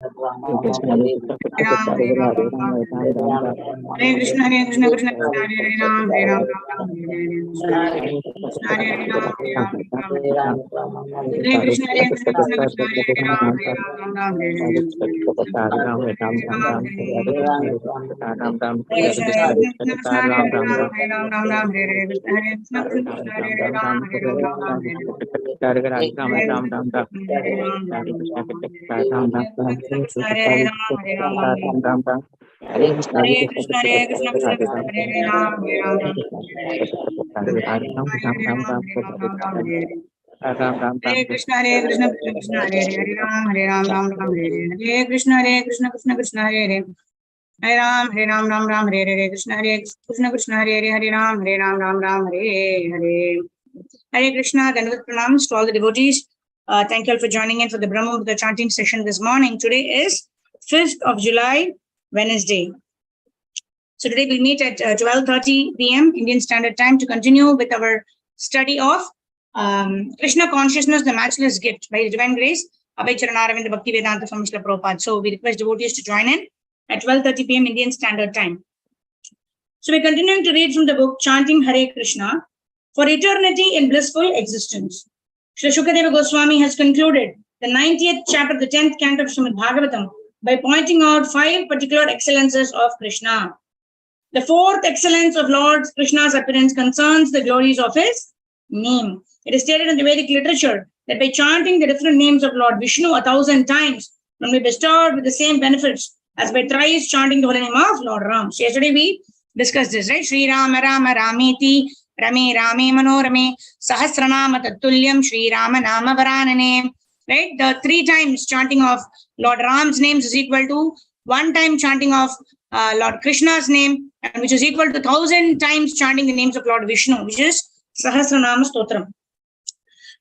Hare Krishna, Hare Krishna, Hare Krishna, Krishna Krishna, Hare Ram, Ram Ram, Hare Krishna, Hare Krishna, Krishna Krishna, Hare Ram, Ram Ram, Hare Hare Krishna, Hare Krishna, Krishna Krishna, Hare Ram, Ram Ram, Hare Krishna, Hare Krishna, Krishna Krishna, Hare Ram, Ram Ram, Hare Krishna, Hare Krishna, Krishna Krishna, Hare Ram, Ram Ram, Hare Krishna, Hare Krishna, Krishna Hare Ram, Ram Ram, Hare Hare Krishna. Dandavat pranams to all the devotees. Thank you all for joining in for the Brahma Muhurta chanting session this morning. Today is 5th of July, Wednesday. So today we'll meet at 12:30 p.m. Indian Standard Time to continue with our study of Krishna Consciousness, the Matchless Gift by His Divine Grace, Abhay Charanaravinda Bhakti Vedanta Swami Srila Prabhupada. So we request devotees to join in at 12:30 p.m. Indian Standard Time. So we're continuing to read from the book Chanting Hare Krishna for Eternity in Blissful Existence. Srila Shukadeva Goswami has concluded the 90th chapter, the 10th canto of Srimad Bhagavatam, by pointing out 5 particular excellences of Krishna. The 4th excellence of Lord Krishna's appearance concerns the glories of his name. It is stated in the Vedic literature that by chanting the different names of Lord Vishnu 1,000 times, one will be bestowed with the same benefits as by thrice chanting the holy name of Lord Ram. So yesterday we discussed this, right? Shri Rama Rama Rameti Rame Rame Manorame Sahasranama Tattulyam Shri Rama Nama Varanane. Right? The 3 times chanting of Lord Ram's names is equal to 1 time chanting of Lord Krishna's name, and which is equal to 1,000 times chanting the names of Lord Vishnu, which is Sahasranama Stotram.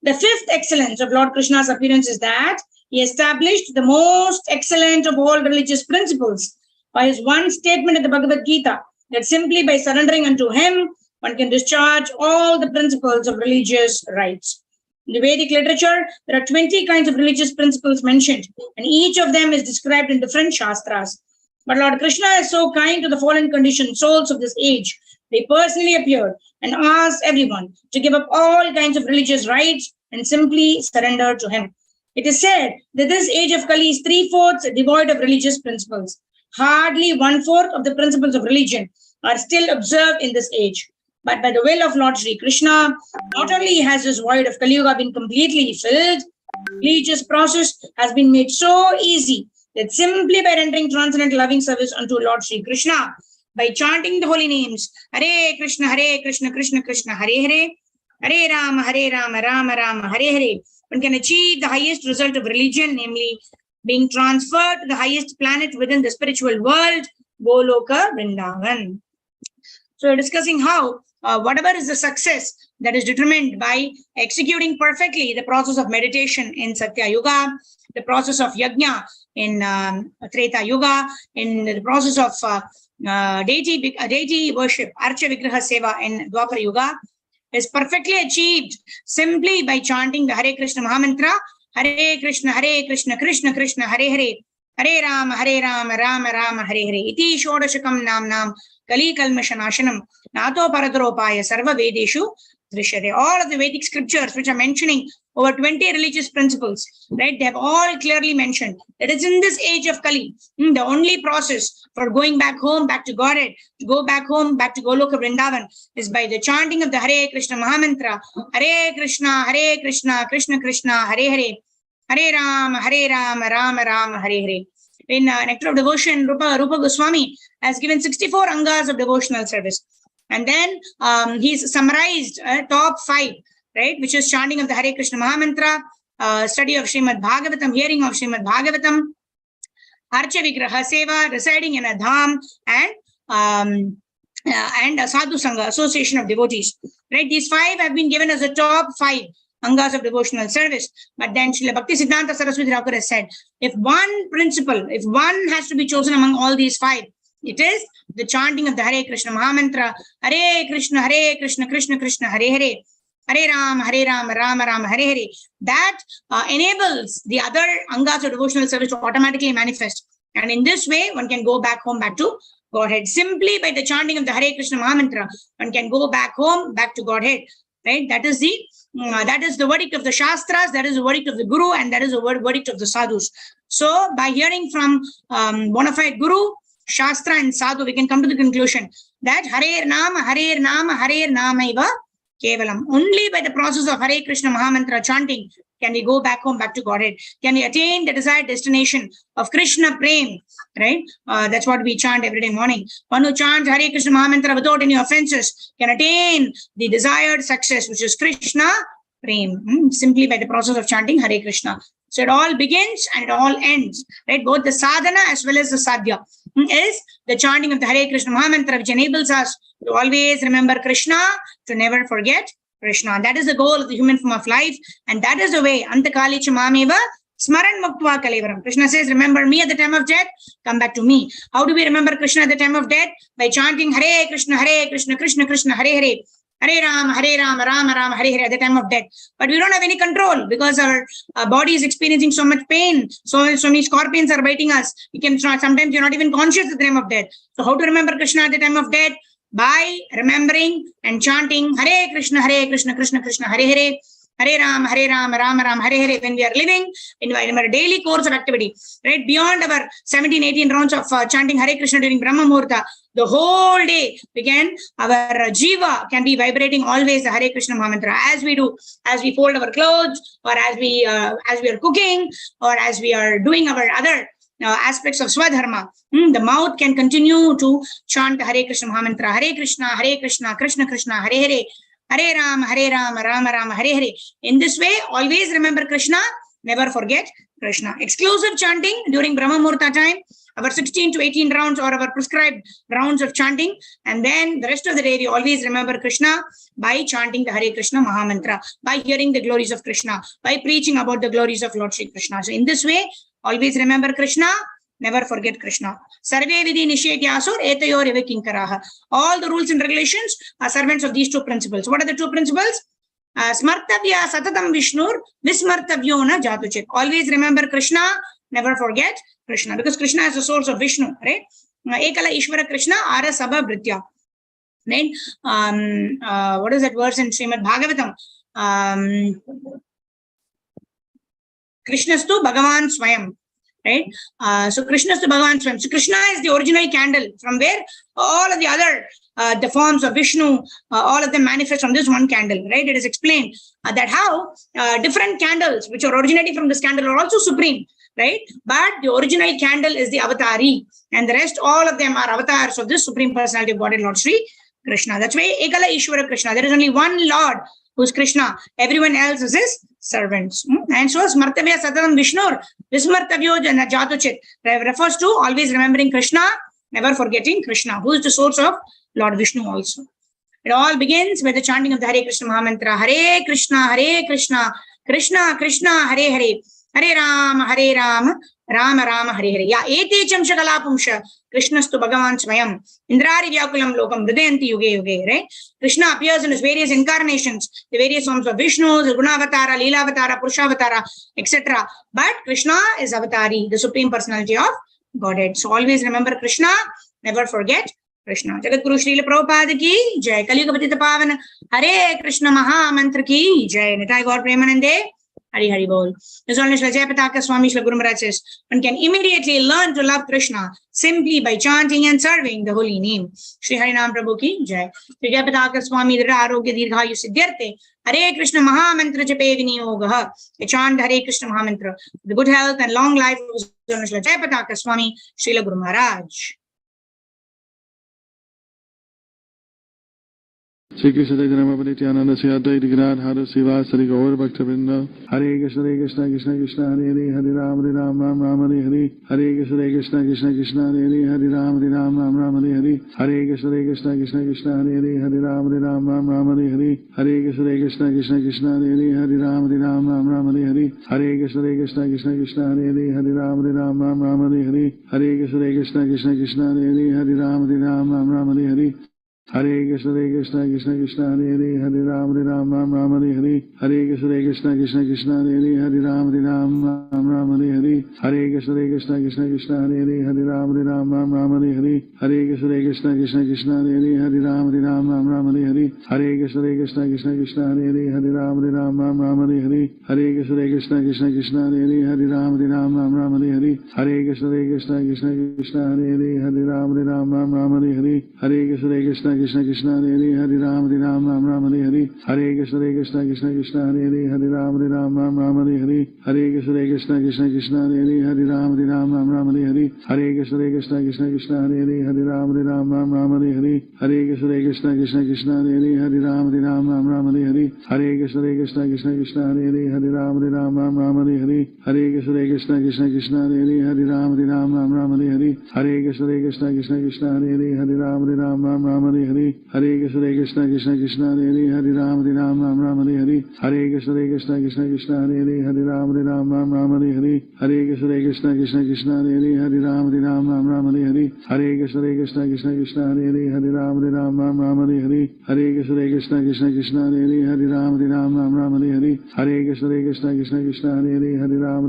The 5th excellence of Lord Krishna's appearance is that he established the most excellent of all religious principles by his one statement in the Bhagavad Gita, that simply by surrendering unto him, one can discharge all the principles of religious rites. In the Vedic literature, there are 20 kinds of religious principles mentioned, and each of them is described in different shastras. But Lord Krishna is so kind to the fallen conditioned souls of this age. They personally appeared and asked everyone to give up all kinds of religious rites and simply surrender to him. It is said that this age of Kali is 3/4 devoid of religious principles. Hardly 1/4 of the principles of religion are still observed in this age. But by the will of Lord Sri Krishna, not only has this void of Kali Yuga been completely filled, religious process has been made so easy that simply by rendering transcendent loving service unto Lord Sri Krishna, by chanting the holy names, Hare Krishna, Krishna Krishna, Hare Hare, Hare Rama, Rama Rama, Hare Hare, one can achieve the highest result of religion, namely being transferred to the highest planet within the spiritual world, Goloka Vrindavan. So we're discussing how whatever is the success that is determined by executing perfectly the process of meditation in Satya Yuga, the process of Yajna in Treta Yuga, in the process of deity worship, Archa Vigraha Seva in Dwapara Yuga, is perfectly achieved simply by chanting the Hare Krishna Mahamantra, Hare Krishna, Krishna Krishna, Hare Hare, Hare Rama, Rama Rama, Hare Hare, Iti Shodashakam Nam Kali Kalmashanashanam, Nato Paradaropaya Sarva Vedeshu Drishyate. All of the Vedic scriptures which are mentioning over 20 religious principles, right? They have all clearly mentioned that it's in this age of Kali, the only process for going back home, back to Godhead, to go back home, back to Goloka Vrindavan, is by the chanting of the Hare Krishna Mahamantra, Hare Krishna, Krishna Krishna, Hare Hare, Hare Rama, Rama Rama, Hare Hare. In Nectar of Devotion, Rupa Goswami has given 64 angas of devotional service. And then he's summarized top 5, right, which is chanting of the Hare Krishna Mahamantra, study of Srimad Bhagavatam, hearing of Srimad Bhagavatam, Archa Vigraha Seva, residing in a dham, and a Sadhu Sangha, association of devotees. Right, these 5 have been given as the top 5 angas of devotional service. But then Srila Bhakti Siddhanta Saraswati Thakur has said, if one principle, if one has to be chosen among all these 5, it is the chanting of the Hare Krishna Mahamantra, Hare Krishna, Krishna Krishna, Hare Hare, Hare Ram, Rama Rama, Hare Hare. That enables the other angas of devotional service to automatically manifest. And in this way, one can go back home, back to Godhead. Simply by the chanting of the Hare Krishna Mahamantra, one can go back home, back to Godhead. Right? That is the verdict of the Shastras, that is the verdict of the Guru, and that is the verdict of the Sadhus. So, by hearing from bona fide Guru, Shastra, and Sadhu, we can come to the conclusion that Hare Nama, Hare Nama, Hare Namaiva Kevalam. Only by the process of Hare Krishna Mahamantra chanting can we go back home, back to Godhead. Can we attain the desired destination of Krishna Prem, right? That's what we chant every day morning. One who chants Hare Krishna Mahamantra without any offenses can attain the desired success, which is Krishna Prem, simply by the process of chanting Hare Krishna. So it all begins and it all ends, right? Both the sadhana as well as the sadhya is the chanting of the Hare Krishna Mahamantra, which enables us to always remember Krishna, to never forget Krishna. That is the goal of the human form of life, and that is the way. Antakali chamameva smaran muktva kalevaram. Krishna says, remember me at the time of death, come back to me. How do we remember Krishna at the time of death? By chanting Hare Krishna, Krishna Krishna, Hare Hare. Hare Ram, Rama Rama, Hare Hare at the time of death. But we don't have any control because our body is experiencing so much pain. So many scorpions are biting us. Sometimes you're not even conscious at the time of death. So how to remember Krishna at the time of death? By remembering and chanting Hare Krishna, Krishna Krishna, Hare Hare. Hare Ram, Rama Rama, Hare Hare. When we are living in our daily course of activity, right? Beyond our 17, 18 rounds of chanting Hare Krishna during Brahma Muhurta, the whole day, our jiva can be vibrating always the Hare Krishna Mahamantra as we do, as we fold our clothes, or as we are cooking, or as we are doing our other aspects of Swadharma. The mouth can continue to chant Hare Krishna Mahamantra. Hare Krishna, Krishna Krishna, Hare Hare. Hare Ram, Rama Rama, Hare Hare. In this way, always remember Krishna, never forget Krishna. Exclusive chanting during Brahma Muhurta time, our 16 to 18 rounds or our prescribed rounds of chanting, and then the rest of the day we always remember Krishna by chanting the Hare Krishna Mahamantra, by hearing the glories of Krishna, by preaching about the glories of Lord Shri Krishna. So in this way, always remember Krishna, never forget Krishna. Sarve vidhi nishetyasur etayor eva kinkaraha. All the rules and regulations are servants of these two principles. What are the two principles? Smartavya satatam vishnur vismartavyo na jatuchit. Always remember Krishna, never forget Krishna, because Krishna is the source of Vishnu, right? Ekala Ishvara Krishna ara sabha britya. Right? What is that verse in Srimad Bhagavatam? Krishnastu Bhagavan Swayam. Right? So Krishna is the Bhagavan Swayam. So Krishna is the original candle from where all of the other the forms of Vishnu, all of them manifest from this one candle. Right? It is explained that how different candles which are originating from this candle are also supreme. Right? But the original candle is the avatari, and the rest, all of them are avatars of this supreme personality of Godhead, Lord Shri Krishna. That's why Ekala Ishvara Krishna. There is only one Lord who's Krishna. Everyone else is his servants. And so Smartavya Satatam Vishnur Vismartavyo Jatuchit refers to always remembering Krishna, never forgetting Krishna, who is the source of Lord Vishnu also. It all begins with the chanting of the Hare Krishna Mahamantra. Hare Krishna, Krishna Krishna, Hare Hare. Hare Ram, Rama Rama, Hare Hare. Ya ete chamshakala pumsha Krishnastu Bhagavan Swayam Indrari Vyakulam Lokam Hridayanti Yuge Yuge. Right? Krishna appears in his various incarnations, the various forms of Vishnu, the Gunavatara, Leelavatara, Purushavatara, etc. But Krishna is Avatari, the supreme personality of Godhead. So always remember Krishna, never forget Krishna. Jagat Guru Srila Prabhupada ki Jai. Kaliyuga Patita Pavana Hare Krishna Mahamantra ki Jai. Nitai Gaur Premanande. Hari Hari Bol. His Holiness Shri Jayapataka Swami Shri Guru Maharaj says, one can immediately learn to love Krishna simply by chanting and serving the holy name. Shri Harinam Prabhu ki Jai. Shri Jayapataka Swami Dira Arogya Dirghayu Siddhyarte Hare Krishna Mahamantra Jape Viniyogaha. They chant Hare Krishna Mahamantra. The good health and long life of His Holiness Shri Jayapataka Swami Shri Guru Maharaj. Shri Krishna Chaitanya Nityananda Sri Advaita Gadadhara Srivasari Gaur Bhaktivinoda Hare Krishna Krishna Krishna Hare Hare Hare Ram Ram Hare Hare Hare Krishna Krishna Hare Hare Ram Ram Hare Hare Hare Krishna Krishna Hare Hare Hare Ram Ram Hare Hare Hare Krishna Krishna Hare Hare Ram Ram Hare Hare Hare Krishna Krishna Hare Hare Ram Ram Hare Hare Hare Krishna Krishna Hare Hare Ram Ram Hare Hare Hare Krishna Krishna Krishna Hare Hare Hare Ram Ram Ram Hare Hare Hare Krishna Krishna Krishna Hare Hare Hare Ram Ram Hare Hare Hare Krishna Krishna Krishna Hare Hare Hare Ram Ram Hare Hare Hare Krishna Krishna Krishna Hare Hare Hare Ram Ram Hare Hare Hare Krishna Krishna Krishna Hare Hare Hare Ram Ram Hare Hare Hare Krishna Krishna Krishna Hare Hare Hare Ram Ram Hare Hare Hare Krishna Krishna Krishna Hare Hare Hare Ram Ram Hare Hare Hare Krishna Krishna Krishna Hare Hare Hare Ram Ram Hare Hare Hare Krishna Krishna Krishna Hare Hare Hare Ram Ram Hare Hare Hare Krishna Krishna Krishna Hare Hare Hare Ram Ram Hare Hare Hare Krishna Krishna Krishna Hare Hare Hare Ram Ram Hare Hare Hare Krishna Krishna Krishna Hare Hare Hare Ram Ram Hare Hare Hare Krishna Krishna Krishna Hare Hare Hare Ram Ram Hare Hare Hare Krishna Krishna Krishna Hare Hare Hare Ram Ram Hare Hare Hare Krishna Krishna Krishna Hare Hare Hare Ram Ram Hare Hare Hare Krishna Krishna Krishna Hare Hare Hare Ram Ram Hare Hare Hare Krishna Krishna Krishna Hare Hare Hare Ram Ram Hare Hare Hare Krishna Krishna Krishna Hare Hare Hare Ram Ram Hare Hare Hare Krishna Krishna Krishna Hare Hare Hare Ram Ram Hare Hare Hare Krishna Krishna Krishna Hare Hare Hare Ram Ram Hare Hare Hare Krishna Krishna Krishna Hare Hare Hare Ram Ram Hare Hare Hare Krishna Krishna Krishna Hare Hare Hare Ram Ram Hare Hare Hare Krishna Krishna Krishna Hare Hare Hare Ram Ram Hare Hare Hare Krishna Krishna Krishna Hare Hare Hare Ram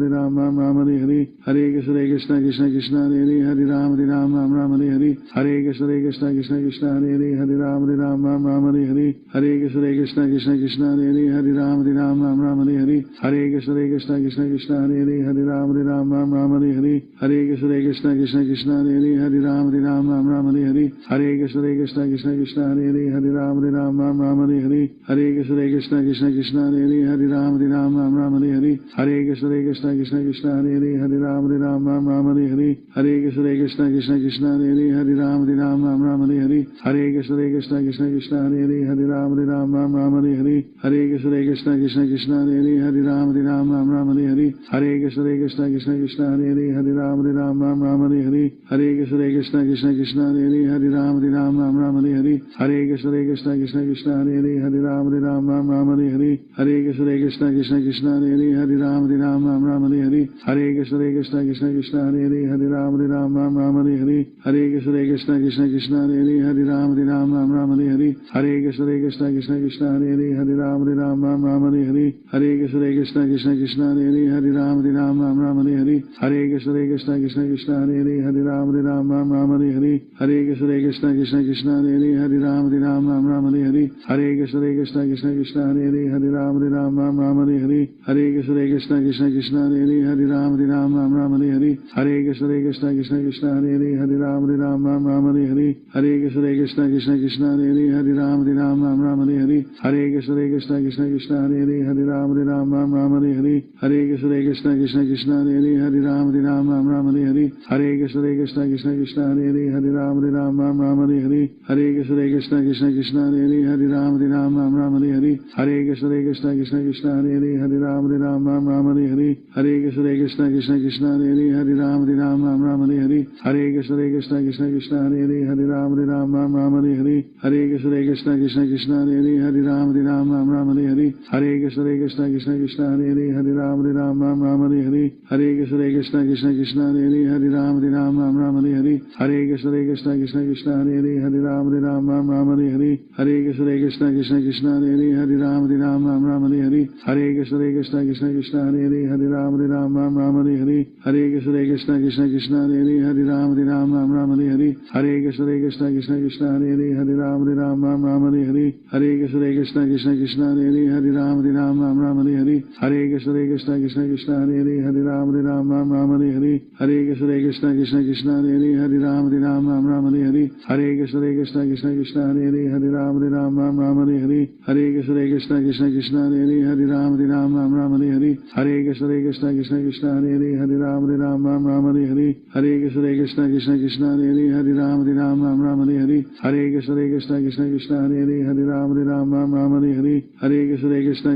Ram Hare Hare Hare Krishna Krishna Krishna Hare Hare Hare Ram Ram Hare Hare Hare Krishna Krishna Krishna Hare Hare Hare Ram Ram Hare Hare Hare Krishna Krishna Krishna Hare Hare Hare Ram Ram Hare Hare Hare Krishna Krishna Krishna Hare Hare Hare Ram Ram Hare Hare Hare Krishna Krishna Krishna Hare Hare Hare Ram Ram Hare Hare Hare Krishna Krishna Krishna Hare Hare Hare Ram Ram Hare Hare Hare Krishna Krishna Krishna Hare Hare Hare Ram Ram Hare Hare Hare Krishna Krishna Krishna Hare Hare Hare Ram Ram Hare Hare Hare Krishna Krishna Krishna Hare Hare Hare Ram Ram Hare Hare Hare Krishna Krishna Krishna Hare Hare Hare Ram Ram Hare Hare Hare Krishna Krishna Krishna Hare Hare Hare Ram Ram Hare Hare Hare Krishna Krishna Krishna Hare Hare Hare Ram Ram Hare Hare Hare Krishna Krishna Krishna Hare Hare Hare Ram Ram Hare Hare Hare Krishna Krishna Krishna Hare Hare Hare Ram Ram Hare Hare Hare Krishna Krishna Krishna Hare Hare Hare Ram Ram Hare Hare Hare Krishna Krishna Krishna Hare Hare Hare Ram Ram Hare Hare Hare Krishna Krishna Krishna Hare Hare Hare Ram Ram Hare Hare Hare Krishna Krishna Krishna Hare Hare Hare Ram Ram Hare Hare Hare Krishna Krishna Krishna Hare Hare Hare Ram Ram Hare Hare Hare Krishna Krishna Krishna Hare Hare Hare Ram Ram Hare Hare Hare Krishna Krishna Krishna Hare Hare Hare Ram Ram Hare Hare Hare Krishna Krishna Krishna Hare Hare Hare Ram Ram Hare Hare Hare Krishna Krishna Krishna Hare Hare Hare Ram Ram Hare Hare Hare Krishna Krishna Krishna Hare Hare Hare Ram Ram Hare Hare Hare Krishna Krishna Krishna Hare Hare Hare Ram Ram Hare Hare Hare Krishna Krishna Krishna Hare Hare Hare Ram Ram Hare Hare Hare Krishna Krishna Krishna Hare Hare Hare Ram Ram Hare Hare Hare Krishna Krishna Krishna Hare Hare Hare Ram Ram Hare Hare Hare Krishna Krishna Krishna Hare Hare Hare Ram Ram Hare Hare Hare Krishna Krishna Krishna Hare Hare Hare Ram Ram Hare Hare Hare Krishna Krishna Krishna Hare Hare Hare Ram Ram Hare Hare Hare Krishna Krishna Krishna Hare Hare Hare Ram Ram Hare Hare Hare Krishna Krishna Krishna Hare Hare Hare Ram Ram Hare Hare Hare Krishna Krishna Krishna Hare Hare Hare Ram Ram Hare Hare Hare Krishna Krishna Krishna Hare Hare Hare Ram Ram Hare Hare Hare Krishna Krishna Krishna Hare Hare Hare Ram Ram Hare Hare Hare Krishna Krishna Krishna Hare Hare Hare Ram Ram Hare Hare Hare Krishna Krishna Krishna Hare Hare Hare Ram Ram Hare Hare Hare Krishna Krishna Krishna Hare Hare Hare Ram Ram Hare Hare Hare Krishna Krishna Krishna Hare Hare Hare Ram Ram Hare Hare Hare Krishna Krishna Krishna Hare Hare Hare Ram Ram Hare Hare Hare Krishna Krishna Krishna Hare Hare Hare Ram Ram Hare Hare Hare Krishna Krishna Krishna Hare Hare Hare Ram Ram Hare Hare Hare Krishna Krishna Krishna Hare Hare Hare Ram Ram Hare Hare Hare Krishna Krishna Krishna Hare Hare Hare Ram Ram Hare Hare Hare Krishna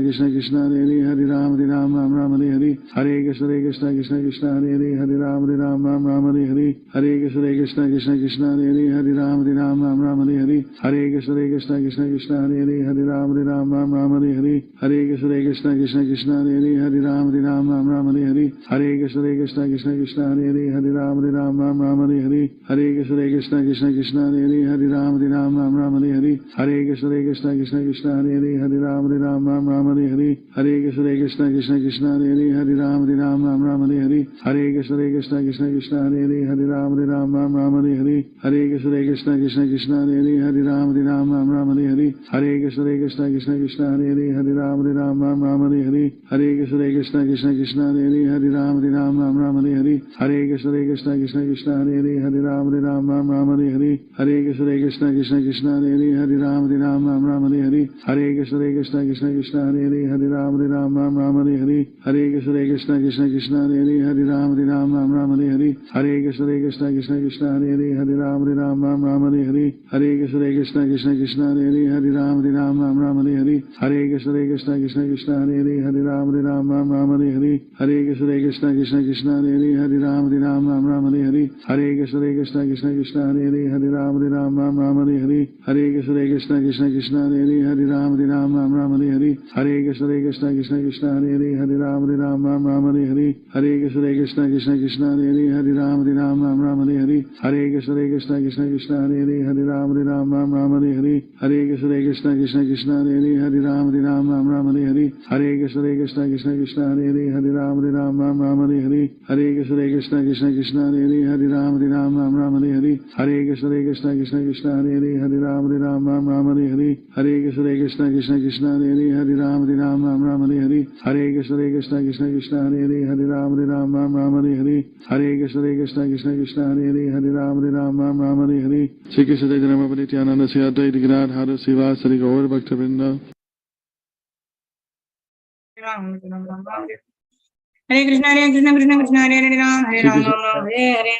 Krishna Krishna Hare Hare Hare Ram Ram Hare Hare Hare Krishna Krishna Krishna Hare Hare Hare Ram Ram Hare Hare Hare Krishna Krishna Krishna Hare Hare Hare Ram Ram Hare Hare Hare Krishna Krishna Krishna Hare Hare Hare Ram Ram Hare Hare Hare Krishna Krishna Krishna Hare Hare Hare Ram Ram Hare Hare Hare Krishna Krishna Krishna Hare Hare Hare Ram Ram Hare Hare Hare Krishna Krishna Krishna Hare Hare Ram Ram Ram Hare Hare Hare Krishna Krishna Krishna Hare Hare Ram Ram Ram Hare Hare Hare Krishna Krishna Krishna Hare Hare Ram Ram Hare Hare Hare Krishna Krishna Krishna Hare Hare Ram Ram Hare Hare Hare Krishna Krishna Krishna Hare Hare Ram Ram Hare Hare Hare Krishna Krishna Krishna Hare Hare Ram Ram Hare Hare Hare Krishna Krishna Krishna Hare Hare Ram Ram Hare Hare Hare Krishna Krishna Krishna Hare Hare Ram Ram Hare Hare Hare Krishna Krishna Krishna Hare Hare Ram Ram Hare Hare Hare Krishna Krishna Krishna Hare Hare Ram Ram Hare Hare Hare Krishna Krishna Krishna Hare Hare Ram Ram Hare Hare Hare Krishna Krishna Krishna Hare Hare Ram Ram Hare Hare Hare Krishna Krishna Krishna Hare Hare Ram Ram Hare Hare Hare Krishna Krishna Krishna Hare Hare Ram Ram Hare Hare Hare Krishna Krishna Krishna Hare Hare Ram Ram Hare Hare Hare Krishna Krishna Krishna Hare Hare Ram Ram Hare Hare Hare Krishna Krishna Krishna Hare Hare Ram Ram Hare Hare Hare Krishna Krishna Krishna Hare Hare Ram Ram Hare Hare Hare Krishna Krishna Krishna Hare Hare Ram Ram Hare Hare Hare Krishna Krishna Krishna Hare Hare Ram Ram Hare Hare Hare Krishna Krishna Krishna Hare Hare Ram Ram Hare Hare Hare Krishna Krishna Krishna Hare Hare Ram Ram Hare Hare Hare Krishna Krishna Krishna Hare Hare Ram Ram Hare Hare Hare Krishna Krishna Krishna Hare Hare Ram Ram Hare Hare Hare Krishna Krishna Krishna Hare Hare Ram Ram Hare Hare Hare Krishna Krishna Krishna Hare Hare Ram Ram Hare Hare Hare Krishna Krishna Krishna Hare Hare Ram Ram Hare Hare Shri Krishna Chaitanya Nityananda Sri Advaita Gadadhara Srivasadi Gaur Bhaktavrinda Hare Krishna Krishna Hare Hare Ram Ram Hare Hare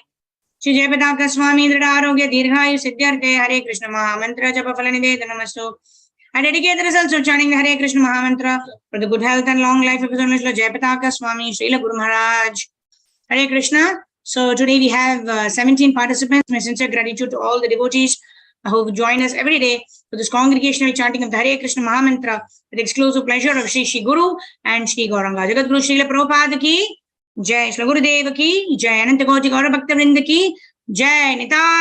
Shri Jayapataka Swami Dridharogya Dirghayu Siddhyarthe Hare Krishna Mahamantra Japa Phalanideta Namastu. I dedicate the results of chanting the Hare Krishna Mahamantra for the good health and long life of His Holiness Jayapataka Swami Srila Guru Maharaj. Hare Krishna. So today we have 17 participants. My sincere gratitude to all the devotees who join us every day for this congregational chanting of the Hare Krishna Mahamantra with exclusive pleasure of Shri Guru and Shri Gauranga. Jagat Guru Srila Prabhupada ki Jai, Shri Gurudev ki Jai, Ananta Koti Gaura Bhakta Vrinda ki Jai, Nitya